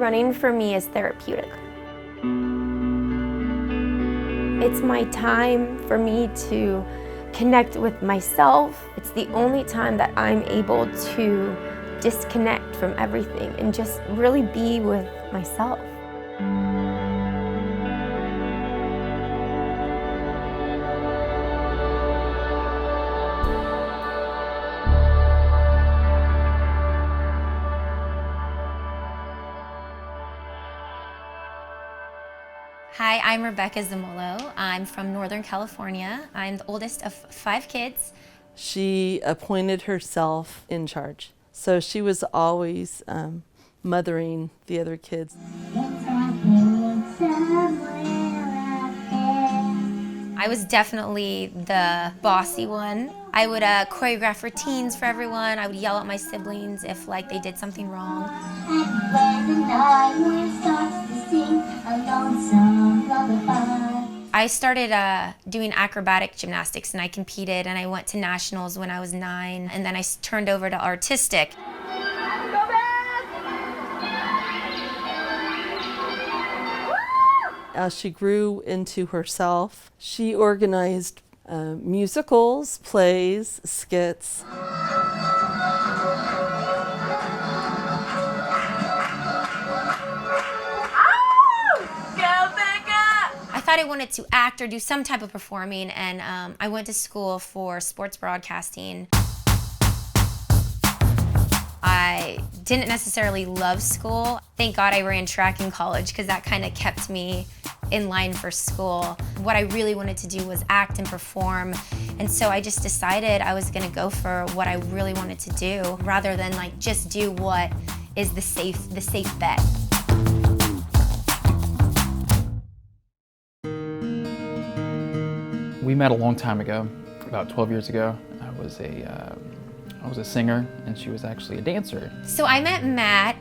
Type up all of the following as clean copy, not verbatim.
Running for me is therapeutic. It's my time for me to connect with myself. It's the only time that I'm able to disconnect from everything and just really be with myself. Hi, I'm Rebecca Zamolo. I'm from Northern California. I'm the oldest of 5 kids. She appointed herself in charge, so she was always mothering the other kids. I was definitely the bossy one. I would choreograph routines for everyone. I would yell at my siblings if they did something wrong. I started doing acrobatic gymnastics, and I competed, and I went to nationals when I was 9, and then I turned over to artistic. As she grew into herself, she organized musicals, plays, skits. I thought I wanted to act or do some type of performing, and I went to school for sports broadcasting. I didn't necessarily love school. Thank God I ran track in college because that kind of kept me in line for school. What I really wanted to do was act and perform, and so I just decided I was going to go for what I really wanted to do rather than just do what is the safe bet. We met a long time ago, about 12 years ago. I was a singer, and she was actually a dancer. So I met Matt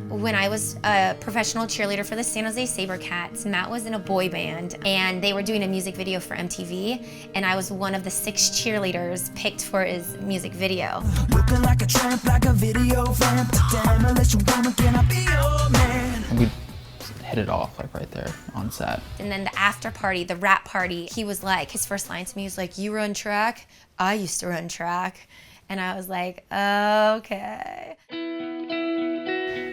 when I was a professional cheerleader for the San Jose SaberCats. Matt was in a boy band, and they were doing a music video for MTV, and I was one of the 6 cheerleaders picked for his music video. Looking like a tramp, like a video vamp. Damn, unless you wanna, can I be your man? And we hit it off right there on set. And then the after party, the rap party, he was his first line to me was you run track? I used to run track. And I was like, okay.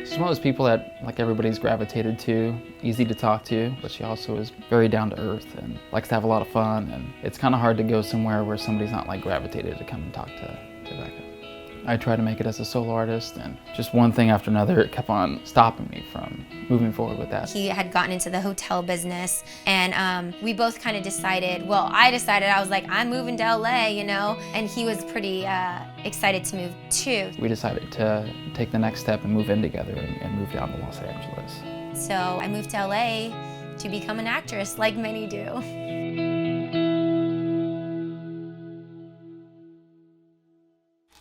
She's one of those people that everybody's gravitated to, easy to talk to, but she also is very down to earth and likes to have a lot of fun. And it's kind of hard to go somewhere where somebody's not gravitated to come and talk to Rebecca. I tried to make it as a solo artist, and just one thing after another, it kept on stopping me from moving forward with that. He had gotten into the hotel business, and we both kind of decided, I decided, I was I'm moving to LA, and he was pretty excited to move too. We decided to take the next step and move in together and move down to Los Angeles. So I moved to LA to become an actress, like many do.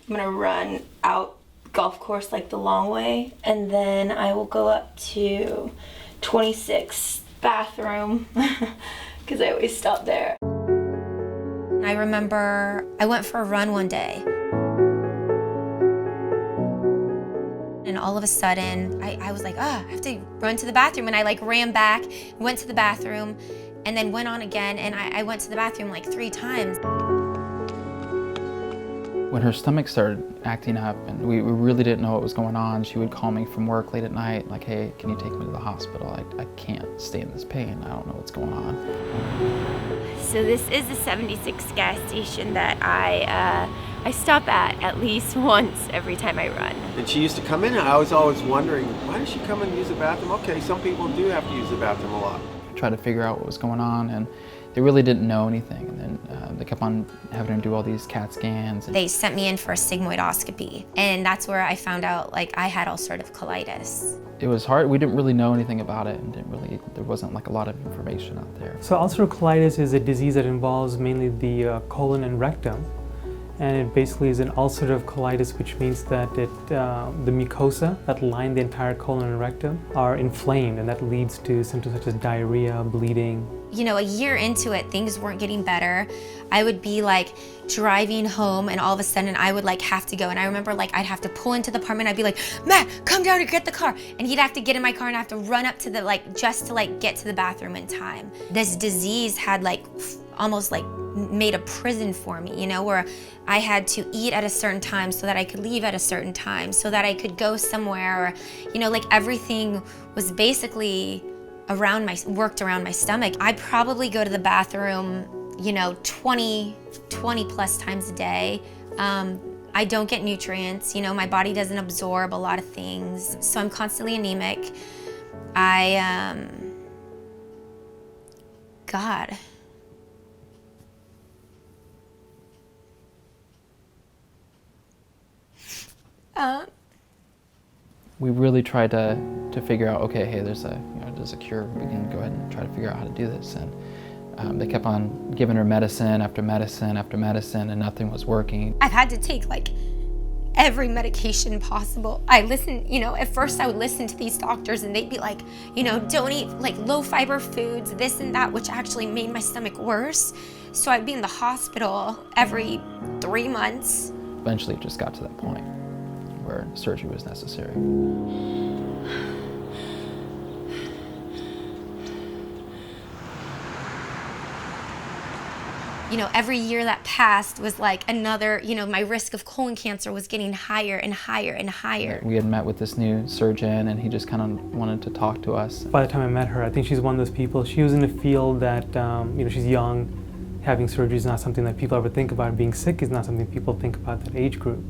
I'm gonna run out golf course the long way, and then I will go up to 26th bathroom because I always stop there. I remember I went for a run one day, and all of a sudden I was I have to run to the bathroom, and I ran back, went to the bathroom, and then went on again, and I went to the bathroom 3 times. When her stomach started acting up and we really didn't know what was going on, she would call me from work late at night, hey, can you take me to the hospital? I can't stay in this pain. I don't know what's going on. So this is the 76 gas station that I stop at least once every time I run. And she used to come in, and I was always wondering, why does she come and use the bathroom? Okay, some people do have to use the bathroom a lot. I tried to figure out what was going on, and they really didn't know anything. And then they kept on having her do all these CAT scans. They sent me in for a sigmoidoscopy, and that's where I found out I had ulcerative colitis. It was hard. We didn't really know anything about it, and there wasn't a lot of information out there. So ulcerative colitis is a disease that involves mainly the colon and rectum. and it basically is an ulcerative colitis, which means that the mucosa that line the entire colon and rectum are inflamed, and that leads to symptoms such as diarrhea, bleeding. You know, a year into it, things weren't getting better. I would be like driving home and all of a sudden I would like have to go. And I remember like I'd have to pull into the apartment. I'd be like, Matt, come down and get the car. And he'd have to get in my car and I have to run up to the just to get to the bathroom in time. This disease had almost made a prison for me, you know, where I had to eat at a certain time so that I could leave at a certain time, so that I could go somewhere, or, you know, everything was basically worked around my stomach. I'd probably go to the bathroom, you know, 20 plus times a day. I don't get nutrients, you know, my body doesn't absorb a lot of things, so I'm constantly anemic. God. We really tried to figure out, okay, hey, there's a cure. We can go ahead and try to figure out how to do this. And they kept on giving her medicine after medicine after medicine, and nothing was working. I've had to take every medication possible. I listened, you know, at first I would listen to these doctors and they'd be like, you know, don't eat low fiber foods, this and that, which actually made my stomach worse. So I'd be in the hospital every 3 months. Eventually it just got to that point where surgery was necessary. You know, every year that passed was another, you know, my risk of colon cancer was getting higher and higher and higher. We had met with this new surgeon and he just kind of wanted to talk to us. By the time I met her, I think she's one of those people, she was in a field that, you know, she's young, having surgery is not something that people ever think about, being sick is not something people think about that age group.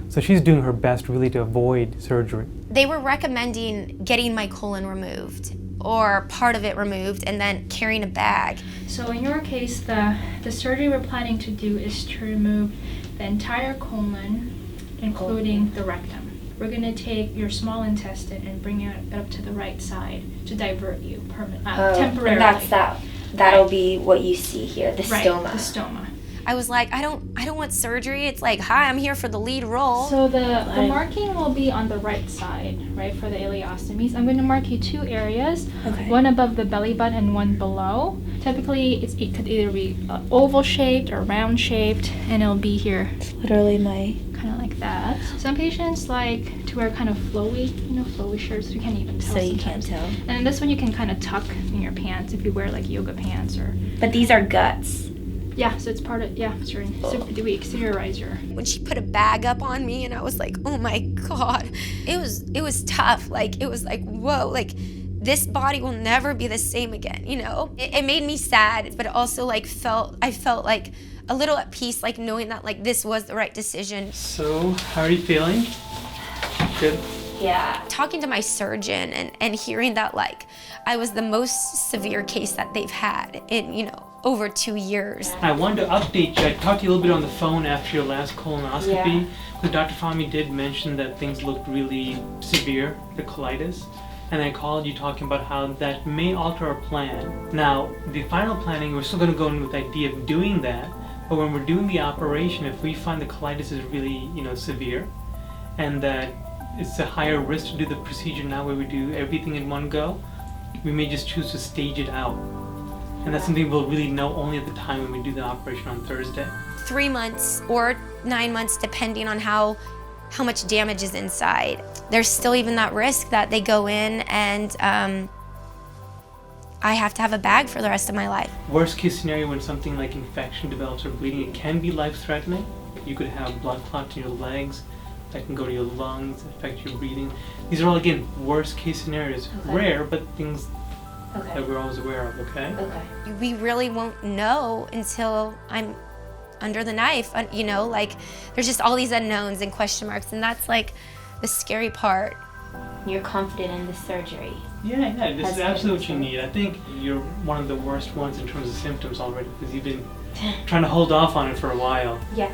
So she's doing her best really to avoid surgery. They were recommending getting my colon removed, or part of it removed, and then carrying a bag. So in your case, the surgery we're planning to do is to remove the entire colon, including the rectum. We're going to take your small intestine and bring it up to the right side to divert you temporarily. And that's that'll be what you see here, the stoma. The stoma. I was like, I don't want surgery. It's like, hi, I'm here for the lead role. So the marking will be on the right side, right, for the ileostomies. I'm going to mark you 2 areas, one above the belly button and one below. Typically, it could either be oval shaped or round shaped, and it'll be here. It's literally my... Kind of like that. Some patients like to wear kind of flowy, you know, flowy shirts. You can't even tell. So you sometimes. can't tell. And this one you can kind of tuck in your pants if you wear yoga pants or. But these are guts. Yeah, so it's part of, so we exteriorize your. When she put a bag up on me and I was like, oh my God. It was tough. It was like, whoa, this body will never be the same again, you know? It made me sad, but also I felt a little at peace, knowing that this was the right decision. So, how are you feeling? Good? Yeah. Talking to my surgeon and hearing that I was the most severe case that they've had in, you know, over 2 years. I wanted to update you. I talked to you a little bit on the phone after your last colonoscopy. But Dr. Fahmy did mention that things looked really severe, the colitis. And I called you talking about how that may alter our plan. Now, the final planning, we're still going to go in with the idea of doing that. But when we're doing the operation, if we find the colitis is really, you know, severe, and that it's a higher risk to do the procedure now where we do everything in one go, we may just choose to stage it out. And that's something we'll really know only at the time when we do the operation on Thursday. 3 months or 9 months, depending on how much damage is inside. There's still even that risk that they go in and I have to have a bag for the rest of my life. Worst case scenario, when something like infection develops or bleeding, it can be life-threatening. You could have blood clots in your legs that can go to your lungs, affect your breathing. These are all, again, worst case scenarios. Rare, but things that we're always aware of, okay? We really won't know until I'm under the knife, you know, there's just all these unknowns and question marks, and that's the scary part. You're confident in the surgery. Yeah, this is absolutely what you need. I think you're one of the worst ones in terms of symptoms already, because you've been trying to hold off on it for a while. Yeah.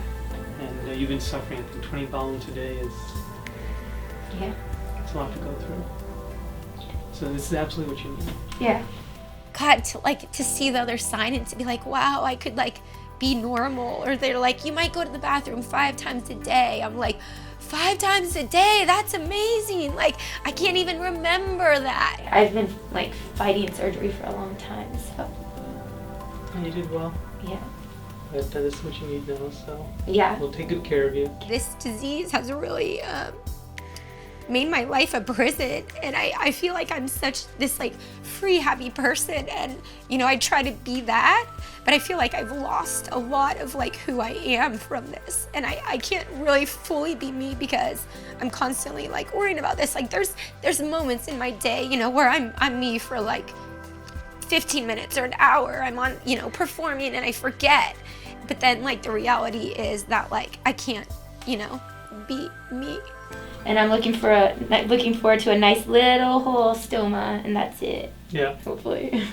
And you've been suffering. I think 20 volumes a day is... Yeah. It's a lot to go through. So this is absolutely what you need. Yeah. God, to see the other side and to be wow, I could be normal, or they're like, you might go to the bathroom 5 times a day. I'm like, 5 times a day? That's amazing. Like, I can't even remember that. I've been like fighting surgery for a long time, so. And you did well. Yeah. This is what you need now, so yeah, we'll take good care of you. This disease has really made my life a prison, and I feel like I'm such this like free, happy person, and you know, I try to be that, but I feel like I've lost a lot of like who I am from this, and I can't really fully be me because I'm constantly like worrying about this. Like there's moments in my day, you know, where I'm me for like 15 minutes or an hour. I'm on, you know, performing, and I forget. But then like the reality is that like I can't, you know, be me. And I'm looking forward to a nice little whole stoma, and that's it. Yeah. Hopefully.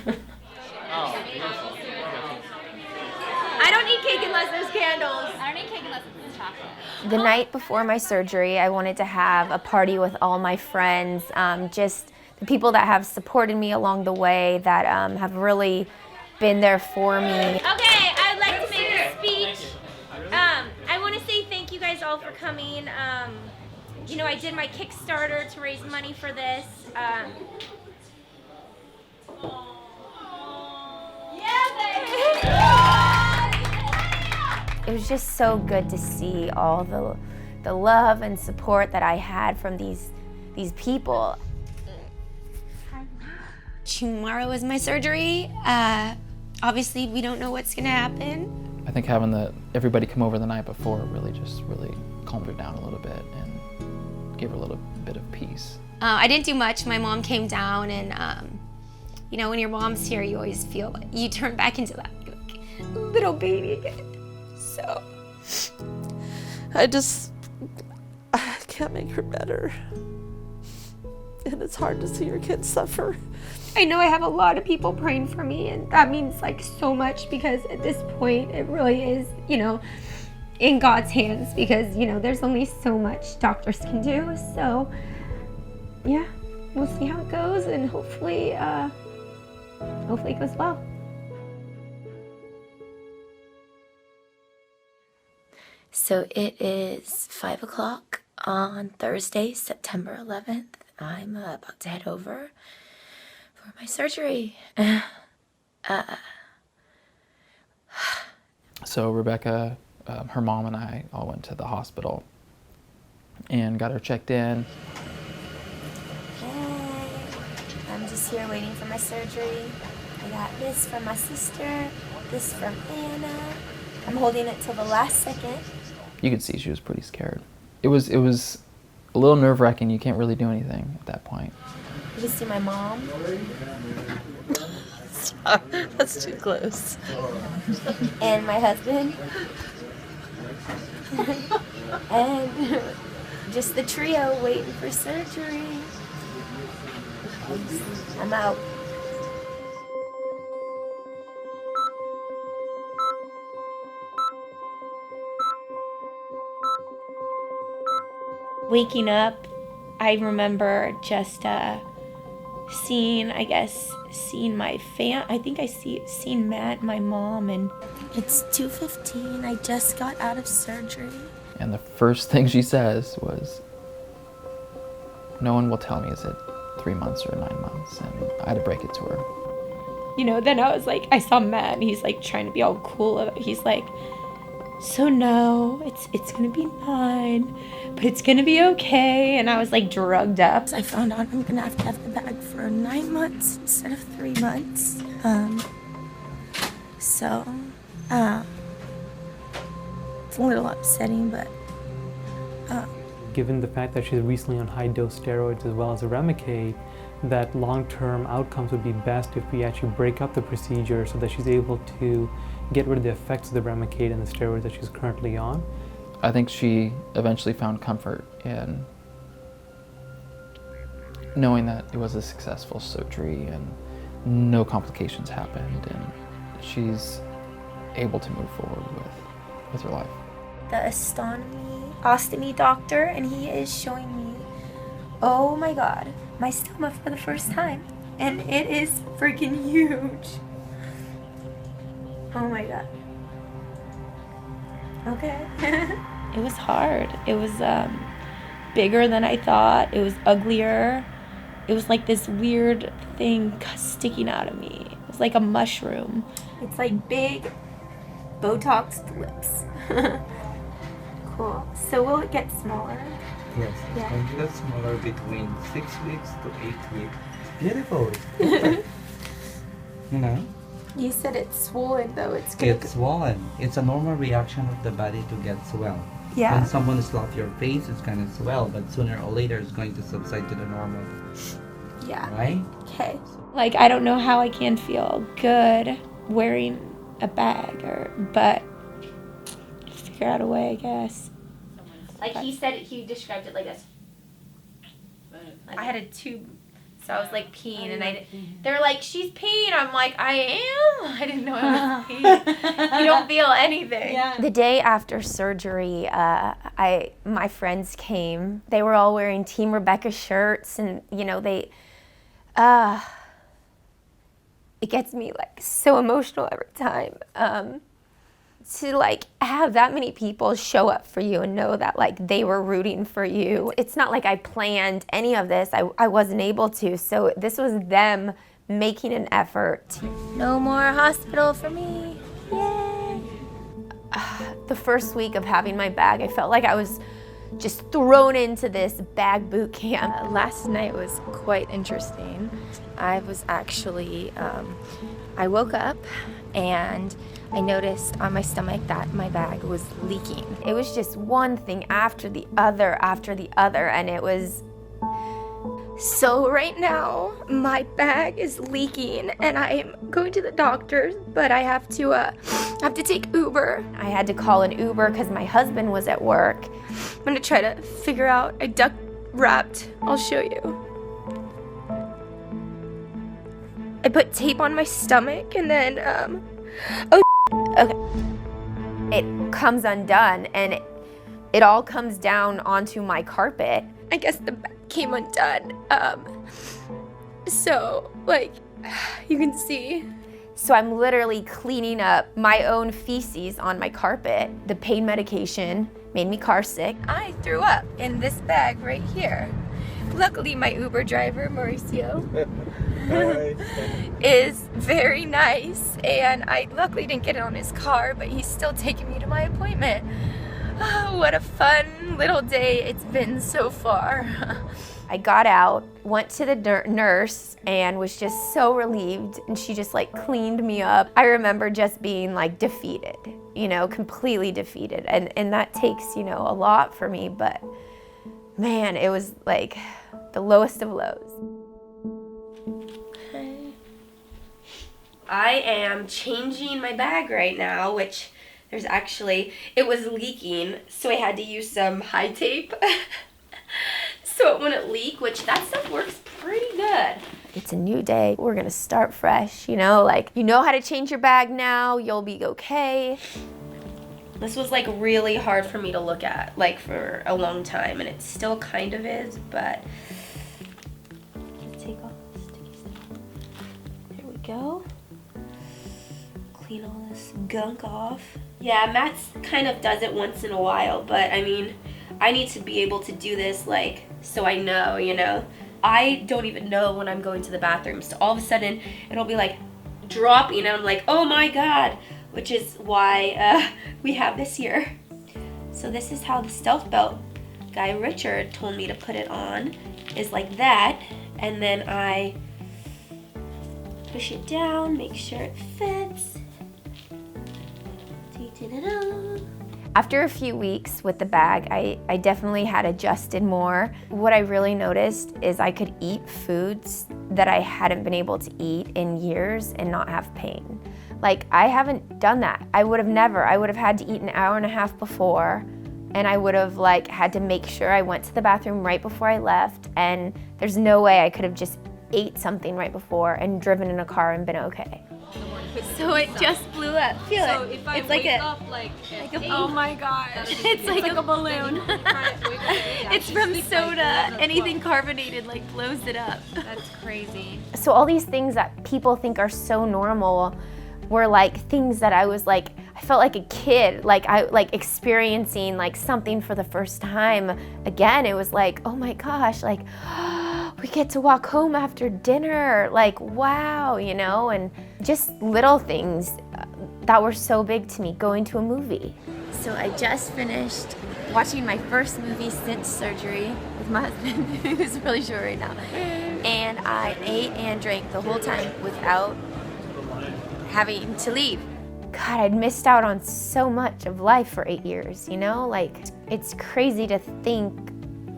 I don't need cake unless there's candles. I don't need cake unless it's chocolate. The night before my surgery, I wanted to have a party with all my friends, just the people that have supported me along the way, that have really been there for me. Okay, I'd like to make a speech. I want to say thank you guys all for coming. You know, I did my Kickstarter to raise money for this. It was just so good to see all the love and support that I had from these people. Tomorrow is my surgery. Obviously, we don't know what's gonna happen. I think having everybody come over the night before really calmed her down a little bit and gave her a little bit of peace. I didn't do much. My mom came down, and you know, when your mom's here, you always feel like you turn back into that like, little baby again. So I can't make her better. And it's hard to see your kids suffer. I know I have a lot of people praying for me, and that means like so much, because at this point it really is, you know, in God's hands, because you know there's only so much doctors can do. So yeah, we'll see how it goes, and hopefully it goes well. So it is 5 o'clock on Thursday, September 11th. I'm about to head over for my surgery. So Rebecca, her mom and I all went to the hospital and got her checked in. Hey, I'm just here waiting for my surgery. I got this from my sister, this from Anna. I'm holding it till the last second. You could see she was pretty scared. It was a little nerve-wracking. You can't really do anything at that point. You can see my mom. Stop. That's too close. And my husband. And just the trio waiting for surgery. I'm out. Waking up, I remember just seeing my I think I seen Matt, my mom, and it's 2:15. I just got out of surgery. And the first thing she says was, "No one will tell me, is it 3 months or 9 months?" And I had to break it to her. You know, then I was like, I saw Matt, and he's like trying to be all cool. He's like, so no, it's gonna be 9, but it's gonna be okay. And I was like drugged up. I found out I'm gonna have to have the bag for 9 months instead of 3 months. It's a little upsetting, but Given the fact that she's recently on high-dose steroids as well as a Remicade, that long-term outcomes would be best if we actually break up the procedure so that she's able to get rid of the effects of the Remicade and the steroids that she's currently on. I think she eventually found comfort in knowing that it was a successful surgery and no complications happened, and she's able to move forward with her life. the ostomy doctor, and he is showing me, oh my God, my stoma for the first time. And it is freaking huge. Oh my God. Okay. It was hard. It was bigger than I thought. It was uglier. It was like this weird thing sticking out of me. It was like a mushroom. It's like big Botoxed lips. Cool. So will it get smaller? Yes, Yeah. it's going to get smaller between 6 weeks to 8 weeks. Beautiful. It's perfect. You know? You said it's swollen though. It's swollen. It's a normal reaction of the body to get swell. Yeah. When someone slaps your face, it's going to swell, but sooner or later it's going to subside to the normal. Yeah. Right? Okay. Like, I don't know how I can feel good wearing a bag, but figure out a way, I guess. Like he described it like this. I had a tube, so I was like peeing, and they were like, "She's peeing." I'm like, "I am." I didn't know I was peeing. You don't feel anything. Yeah. The day after surgery, my friends came. They were all wearing Team Rebecca shirts, and you know they. It gets me like so emotional every time. To like have that many people show up for you and know that like they were rooting for you. It's not like I planned any of this. I wasn't able to. So this was them making an effort. No more hospital for me. Yay. The first week of having my bag, I felt like I was just thrown into this bag boot camp. Last night was quite interesting. I was actually, I woke up and I noticed on my stomach that my bag was leaking. It was just one thing after the other, and it was... So right now, my bag is leaking, and I'm going to the doctor, but I have to take Uber. I had to call an Uber because my husband was at work. I'm gonna try to figure out, I duct wrapped, I'll show you. I put tape on my stomach, and then, okay. It comes undone, and it all comes down onto my carpet. I guess the bag came undone. So, like, you can see. So I'm literally cleaning up my own feces on my carpet. The pain medication made me car sick. I threw up in this bag right here. Luckily, my Uber driver, Mauricio, is very nice, and I luckily didn't get it on his car, but he's still taking me to my appointment. Oh, what a fun little day it's been so far. I got out, went to the nurse, and was just so relieved, and she just like cleaned me up. I remember just being like defeated, you know, completely defeated, and that takes, you know, a lot for me, but man, it was like the lowest of lows. I am changing my bag right now, which there's actually, it was leaking, so I had to use some high tape so it wouldn't leak, which that stuff works pretty good. It's a new day. We're gonna start fresh, you know, like, you know how to change your bag now, you'll be okay. This was like really hard for me to look at, like for a long time, and it still kind of is, but let's take off the sticky stuff. There we go. Clean all this gunk off. Yeah, Matt's kind of does it once in a while, but I mean, I need to be able to do this like, so I know, you know. I don't even know when I'm going to the bathroom, so all of a sudden it'll be like dropping, and I'm like, oh my God, which is why we have this here. So this is how the stealth belt guy Richard told me to put it on, is like that, and then I push it down, make sure it fits. After a few weeks with the bag, I definitely had adjusted more. What I really noticed is I could eat foods that I hadn't been able to eat in years and not have pain. Like, I haven't done that. I would have never. I would have had to eat an hour and a half before, and I would have like had to make sure I went to the bathroom right before I left, and there's no way I could have just ate something right before and driven in a car and been okay. So it just blew up. Feel so it. If I it's wake like up like oh my gosh. It's like a balloon. It's from soda. Anything carbonated like blows it up. That's crazy. So all these things that people think are so normal were like things that I was like, I felt like a kid, like experiencing like something for the first time. Again, it was like, oh my gosh, like we get to walk home after dinner, like wow, you know, and just little things that were so big to me, going to a movie. So I just finished watching my first movie since surgery with my husband, who's really short right now. And I ate and drank the whole time without having to leave. God, I'd missed out on so much of life for 8 years, you know? Like, it's crazy to think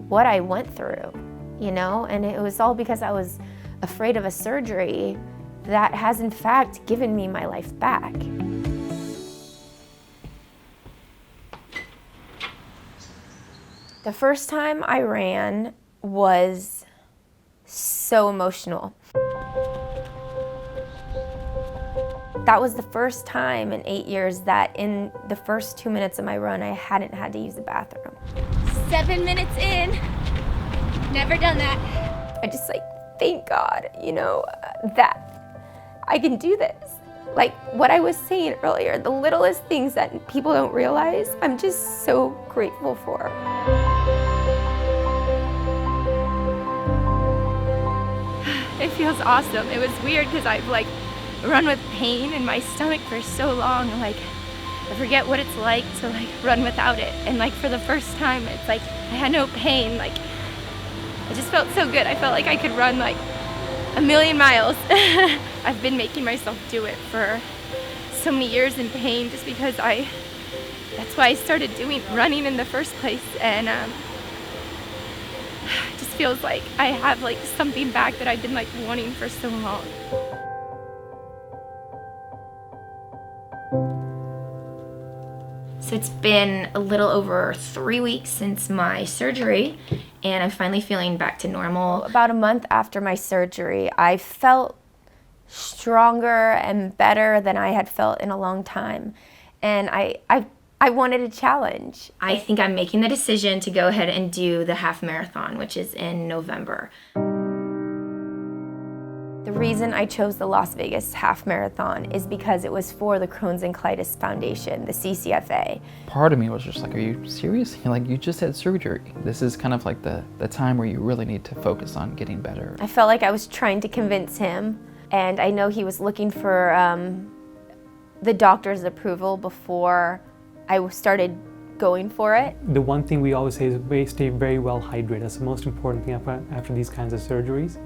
what I went through, you know? And it was all because I was afraid of a surgery that has in fact given me my life back. The first time I ran was so emotional. That was the first time in 8 years that in the first 2 minutes of my run, I hadn't had to use the bathroom. 7 minutes in, never done that. I just like, thank God, you know, that I can do this. Like what I was saying earlier, the littlest things that people don't realize, I'm just so grateful for. It feels awesome. It was weird because I've like run with pain in my stomach for so long. Like I forget what it's like to like run without it. And like for the first time, it's like I had no pain. Like it just felt so good. I felt like I could run like 1,000,000 miles. I've been making myself do it for so many years in pain just because that's why I started running in the first place. And it just feels like I have like something back that I've been like wanting for so long. So it's been a little over 3 weeks since my surgery, and I'm finally feeling back to normal. About a month after my surgery, I felt stronger and better than I had felt in a long time. And I wanted a challenge. I think I'm making the decision to go ahead and do the half marathon, which is in November. The reason I chose the Las Vegas half marathon is because it was for the Crohn's and Colitis Foundation, the CCFA. Part of me was just like, are you serious? Like, you just had surgery. This is kind of like the time where you really need to focus on getting better. I felt like I was trying to convince him, and I know he was looking for the doctor's approval before I started going for it. The one thing we always say is stay very well hydrated. That's the most important thing after these kinds of surgeries.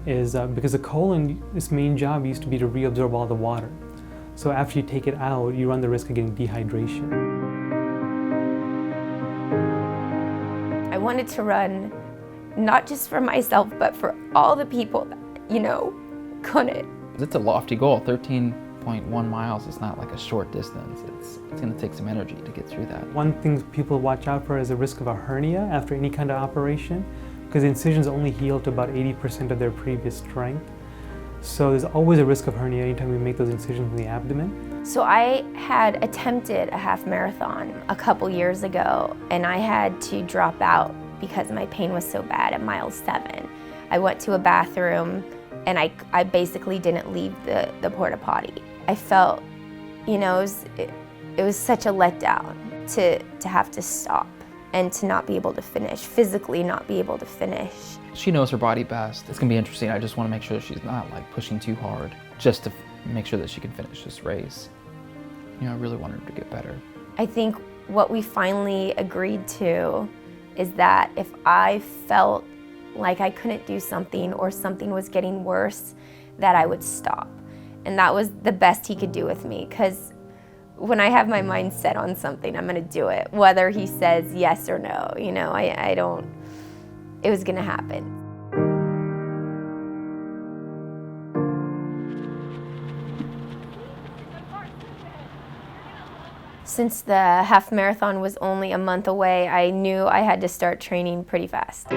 Is because the colon, its main job used to be to reabsorb all the water. So after you take it out, you run the risk of getting dehydration. I wanted to run not just for myself, but for all the people that, you know, couldn't. It's a lofty goal. 13.1 miles is not like a short distance. It's going to take some energy to get through that. One thing people watch out for is the risk of a hernia after any kind of operation, because the incisions only heal to about 80% of their previous strength. So there's always a risk of hernia anytime we make those incisions in the abdomen. So I had attempted a half marathon a couple years ago, and I had to drop out because my pain was so bad at mile 7. I went to a bathroom and I basically didn't leave the porta potty. I felt, you know, it was such a letdown to have to stop and to not be able to finish, physically not be able to finish. She knows her body best. It's gonna be interesting. I just wanna make sure she's not like pushing too hard just to make sure that she can finish this race. You know, I really want her to get better. I think what we finally agreed to is that if I felt like I couldn't do something or something was getting worse, that I would stop. And that was the best he could do with me, because when I have my mind set on something, I'm gonna do it, whether he says yes or no. You know, it was gonna happen. Since the half marathon was only a month away, I knew I had to start training pretty fast.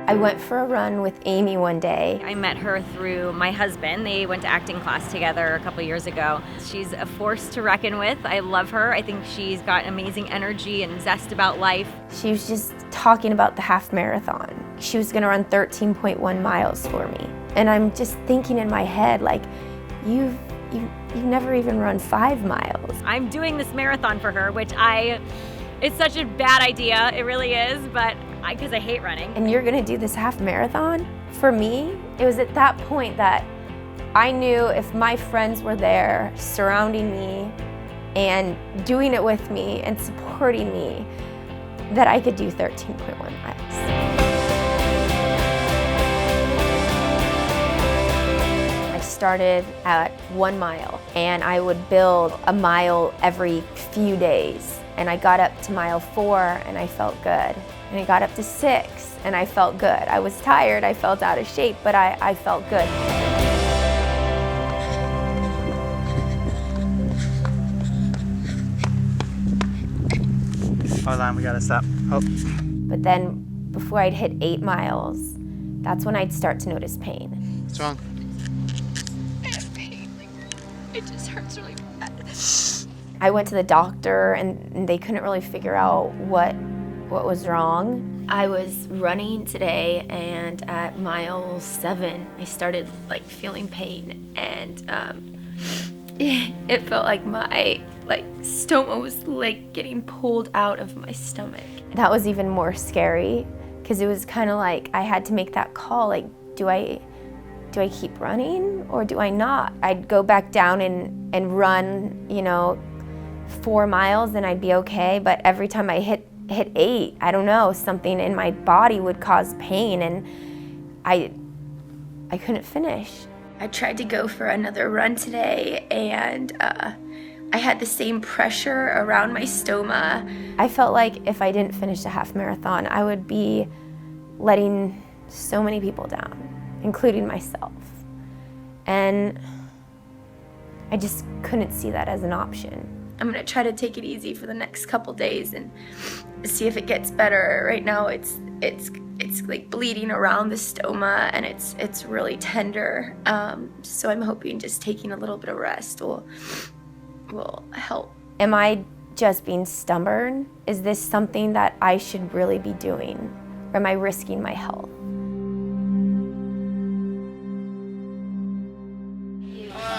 I went for a run with Amy one day. I met her through my husband. They went to acting class together a couple years ago. She's a force to reckon with. I love her. I think she's got amazing energy and zest about life. She was just talking about the half marathon. She was gonna run 13.1 miles for me. And I'm just thinking in my head, like, you've you've never even run 5 miles. I'm doing this marathon for her, which it's such a bad idea. It really is, but because I hate running. And you're gonna do this half marathon? For me, it was at that point that I knew if my friends were there surrounding me and doing it with me and supporting me, that I could do 13.1 miles. I started at 1 mile and I would build a mile every few days. And I got up to mile 4 and I felt good. And I got up to 6 and I felt good. I was tired, I felt out of shape, but I felt good. Hold on, we gotta stop. Oh. But then before I'd hit 8 miles, that's when I'd start to notice pain. What's wrong? I have pain. It just hurts really bad. I went to the doctor and they couldn't really figure out what was wrong. I was running today and at mile 7, I started feeling pain and it felt like my stoma was getting pulled out of my stomach. That was even more scary because it was kind of like I had to make that call, do I keep running or do I not? I'd go back down and run, 4 miles and I'd be okay, but every time I hit 8, I don't know, something in my body would cause pain and I couldn't finish. I tried to go for another run today and I had the same pressure around my stoma. I felt like if I didn't finish the half marathon, I would be letting so many people down, including myself. And I just couldn't see that as an option. I'm gonna try to take it easy for the next couple days and see if it gets better. Right now it's bleeding around the stoma and it's really tender. So I'm hoping just taking a little bit of rest will help. Am I just being stubborn? Is this something that I should really be doing? Or am I risking my health?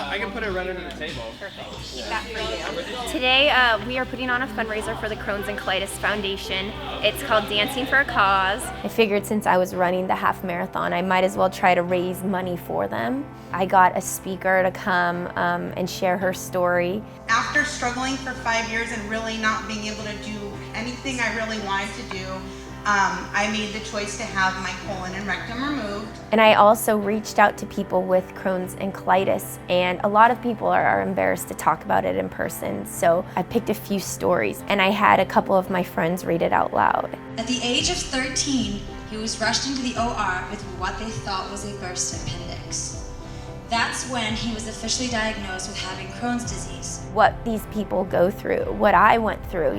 I can put it right under the table. Perfect. Keep that for you. Today, we are putting on a fundraiser for the Crohn's and Colitis Foundation. It's called Dancing for a Cause. I figured since I was running the half marathon, I might as well try to raise money for them. I got a speaker to come and share her story. After struggling for 5 years and really not being able to do anything I really wanted to do, I made the choice to have my colon and rectum removed. And I also reached out to people with Crohn's and colitis, and a lot of people are embarrassed to talk about it in person, so I picked a few stories, and I had a couple of my friends read it out loud. At the age of 13, he was rushed into the OR with what they thought was a burst appendix. That's when he was officially diagnosed with having Crohn's disease. What these people go through, what I went through,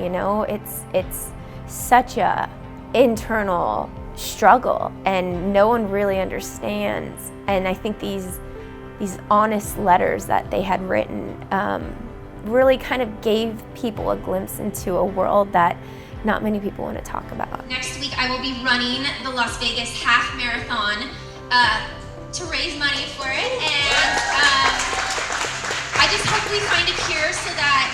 it's such a internal struggle and no one really understands. And I think these honest letters that they had written really kind of gave people a glimpse into a world that not many people want to talk about. Next week I will be running the Las Vegas half marathon to raise money for it, and I just hope we find a cure so that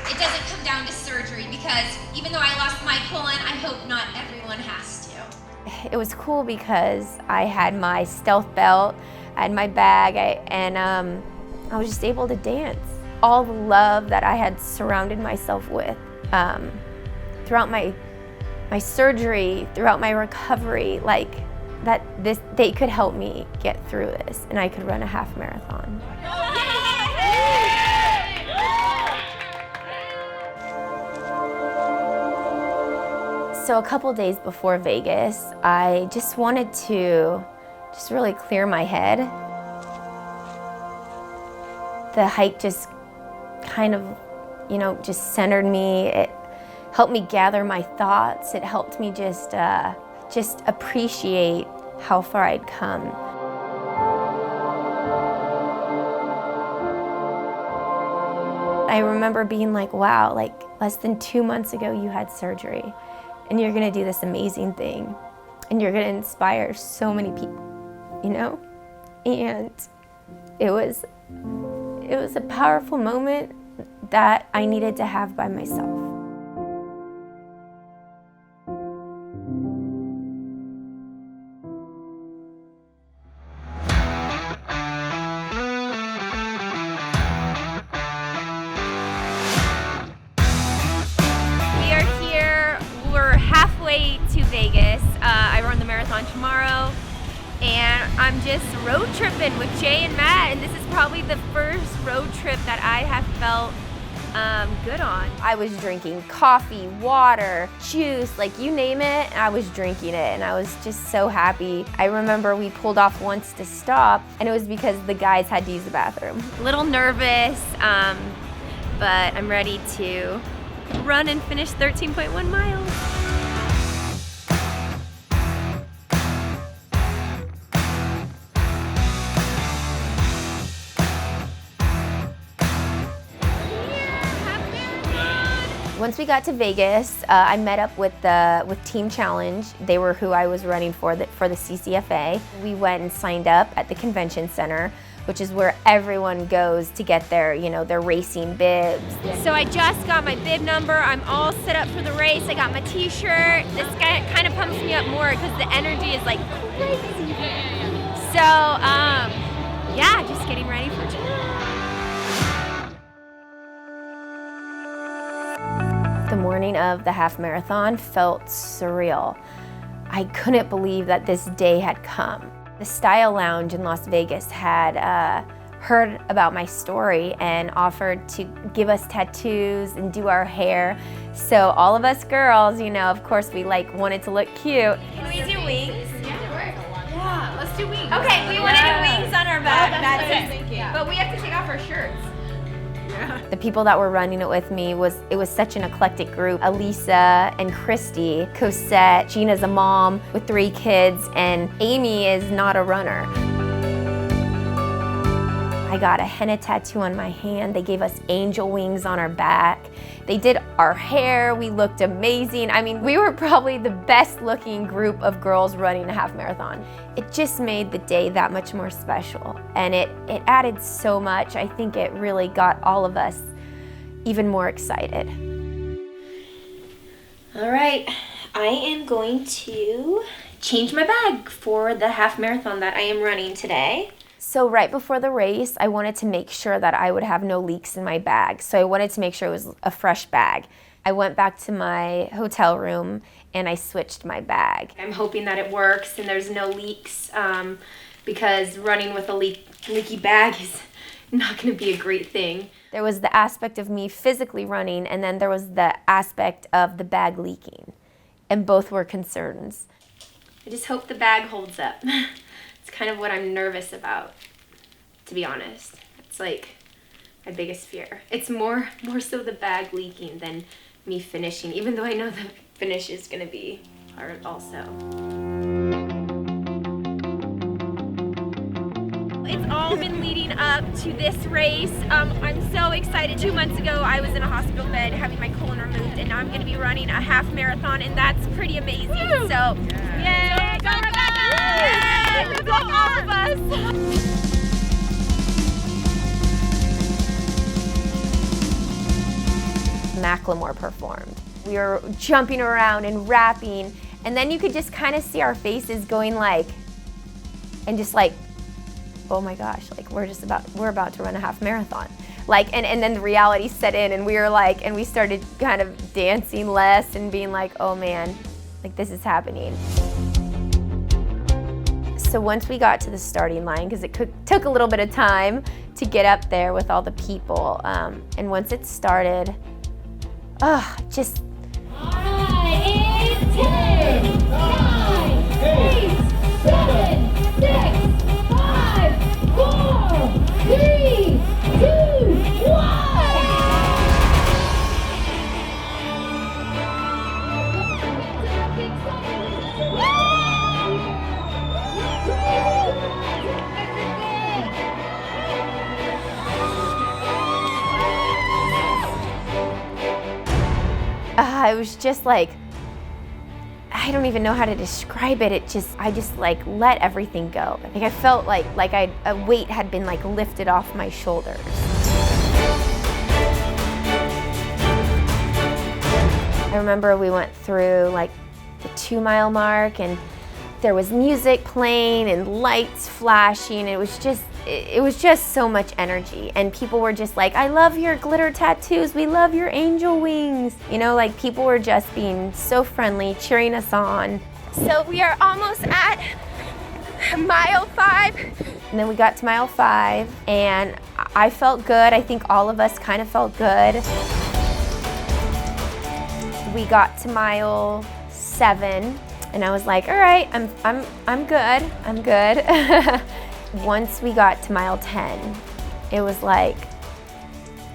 it doesn't come down to surgery, because even though I lost my colon, I hope not everyone has to. It was cool because I had my stealth belt, I had my bag, and I was just able to dance. All the love that I had surrounded myself with throughout my surgery, throughout my recovery, they could help me get through this, and I could run a half marathon. So a couple days before Vegas, I just wanted to really clear my head. The hike just kind of, just centered me. It helped me gather my thoughts. It helped me just appreciate how far I'd come. I remember being like, wow, less than 2 months ago you had surgery. And you're gonna do this amazing thing. And you're gonna inspire so many people, And it was It was a powerful moment that I needed to have by myself. To Vegas. I run the marathon tomorrow, and I'm just road tripping with Jay and Matt, and this is probably the first road trip that I have felt good on. I was drinking coffee, water, juice, like you name it, I was drinking it, and I was just so happy. I remember we pulled off once to stop, and it was because the guys had to use the bathroom. A little nervous, but I'm ready to run and finish 13.1 miles. Once we got to Vegas, I met up with Team Challenge. They were who I was running for the CCFA. We went and signed up at the convention center, which is where everyone goes to get their, their racing bibs. So I just got my bib number. I'm all set up for the race. I got my t-shirt. This guy kind of pumps me up more because the energy is like crazy. So, yeah, just getting ready for tomorrow. The morning of the half marathon felt surreal. I couldn't believe that this day had come. The Style Lounge in Las Vegas had heard about my story and offered to give us tattoos and do our hair. So all of us girls, of course we wanted to look cute. Can we do wings? Yeah, let's do wings. Okay, we want to do wings on our back. That's it. But we have to take off our shirts. The people that were running it with me, it was such an eclectic group. Elisa and Christy, Cosette, Gina's a mom with 3 kids, and Amy is not a runner. I got a henna tattoo on my hand. They gave us angel wings on our back. They did our hair. We looked amazing. I mean, we were probably the best looking group of girls running a half marathon. It just made the day that much more special, and it added so much. I think it really got all of us even more excited. All right, I am going to change my bag for the half marathon that I am running today. So right before the race, I wanted to make sure that I would have no leaks in my bag. So I wanted to make sure it was a fresh bag. I went back to my hotel room and I switched my bag. I'm hoping that it works and there's no leaks because running with a leaky bag is not going to be a great thing. There was the aspect of me physically running, and then there was the aspect of the bag leaking. And both were concerns. I just hope the bag holds up. It's kind of what I'm nervous about, to be honest. It's like my biggest fear. It's more so the bag leaking than me finishing, even though I know the finish is gonna be hard also. It's all been leading up to this race. I'm so excited. 2 months ago, I was in a hospital bed having my colon removed, and now I'm gonna be running a half marathon, and that's pretty amazing. Woo! So, yay! Go Rebecca! Yay! Let's go, all of us! Macklemore performed. We were jumping around and rapping, and then you could just kind of see our faces going oh my gosh, we're about to run a half marathon. And then the reality set in, and we were and we started kind of dancing less and being oh man, this is happening. So once we got to the starting line, because it took a little bit of time to get up there with all the people, and once it started, just... 9, 10, 9, 8, 7, 6, 5, 4, 3, 2, 1! It was just I don't even know how to describe it. I just let everything go. I felt like a weight had been lifted off my shoulders. I remember we went through like the 2-mile mark and there was music playing and lights flashing. It was just so much energy, and people were just like, I love your glitter tattoos, we love your angel wings. You know, like people were just being so friendly, cheering us on. So we are almost at mile 5. And then we got to mile 5 and I felt good. I think all of us kind of felt good. We got to mile 7 and I was like, all right, I'm good. Once we got to mile 10, it was like,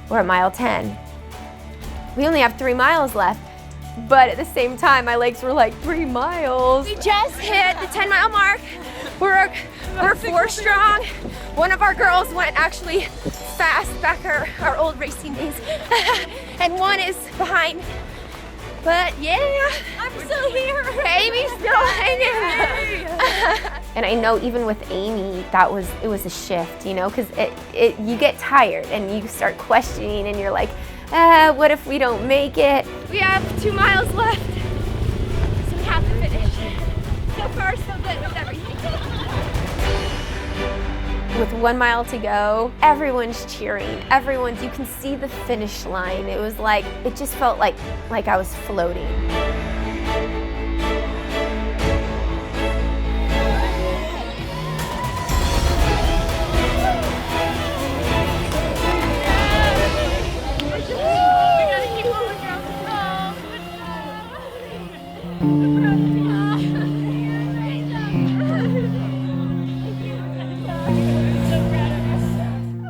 we're at mile 10. We only have 3 miles left. But at the same time, my legs were like, 3 miles. We just hit the 10-mile mark. We're 4 strong. One of our girls went actually fast back our old racing days. And one is behind. But yeah, I'm still here. Amy's still hanging. And I know even with Amy, it was a shift, you know, because you get tired and you start questioning and you're like, what if we don't make it? We have 2 miles left, so we have to finish. So far, so good with everything. With 1 mile to go, everyone's cheering. You can see the finish line. It was like, it just felt like I was floating.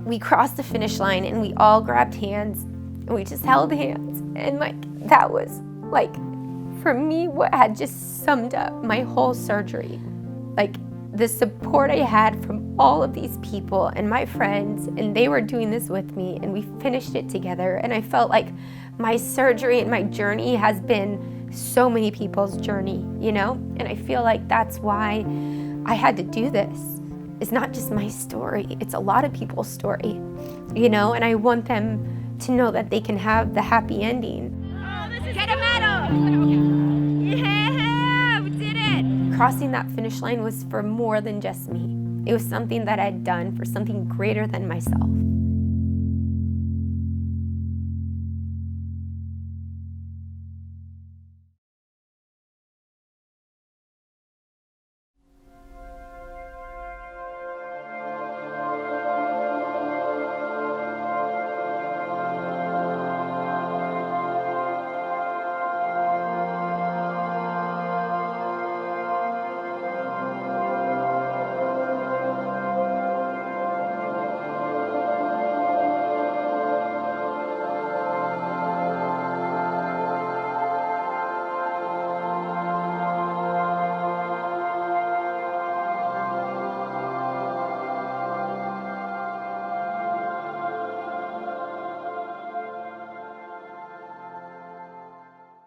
We crossed the finish line and we all grabbed hands and we just held hands, and like that was like for me what had just summed up my whole surgery. Like the support I had from all of these people and my friends, and they were doing this with me and we finished it together, and I felt like my surgery and my journey has been so many people's journey, you know? And I feel like that's why I had to do this. It's not just my story, it's a lot of people's story, you know, and I want them to know that they can have the happy ending. Get a medal! Yeah, we did it! Crossing that finish line was for more than just me. It was something that I'd done for something greater than myself.